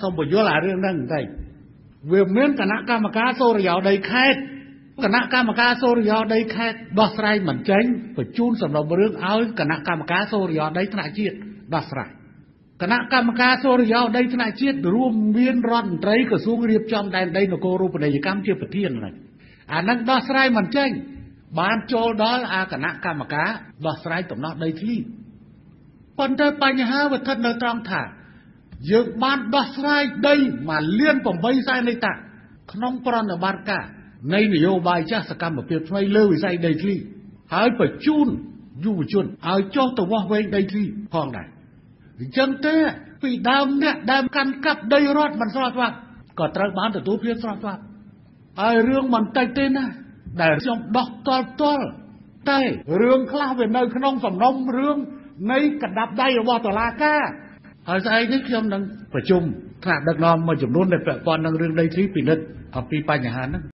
សូមបញ្យល់អារឿងហ្នឹងបន្តិចវាមានគណៈកម្មការសូរិយោដីខេត្តគណៈកម្មការសូរិយោដីខេត្តដោះស្រាយមិនចេញបញ្ជូនសំណុំរឿងឲ្យគណៈកម្មការសូរិយោដីថ្នាក់ជាតិដោះស្រាយគណៈកម្មការសូរិយោដីថ្នាក់ជាតិរួមមានរដ្ឋមន្ត្រីក្រសួងរៀបចំដែនដីនគររូបនីយកម្មជាប្រធានហ្នឹងអានឹងដោះស្រាយមិនចេញបានចូលដល់គណៈកម្មការដោះស្រាយដំណោះដីធ្លីប៉ុន្តែបញ្ហាវាស្ថិតនៅត្រង់ថាយើងបានដោះស្រាយដី1.8 លានហិកតាក្នុងប្រតិបត្តិការនៃនយោបាយចាស់សកម្មភាពថ្មីលើវិស័យដីធ្លីហើយបញ្ជូនយុវជនឲ្យចុះទៅវាស់វែងដីធ្លីផងដែរអញ្ចឹងទេពីដើមអ្នកដែលកាន់កាប់ដីរដ្ឋមិនស្របច្បាប់ក៏ត្រូវបានទទួលភាពស្របច្បាប់ហើយរឿងមិនតិចទេណាដែលខ្ញុំដោះតល់តែរឿងខ្លះវានៅក្នុងសំណុំរឿងនៃកណ្ដាប់ដៃរបស់តុលាការហើយស្អែកនេះខ្ញុំនឹងប្រជុំថ្នាក់ដឹកនាំមួយចំនួនដែលពាក់ព័ន្ធនឹងរឿងដីធ្លីពិនិត្យអំពីបញ្ហាហ្នឹង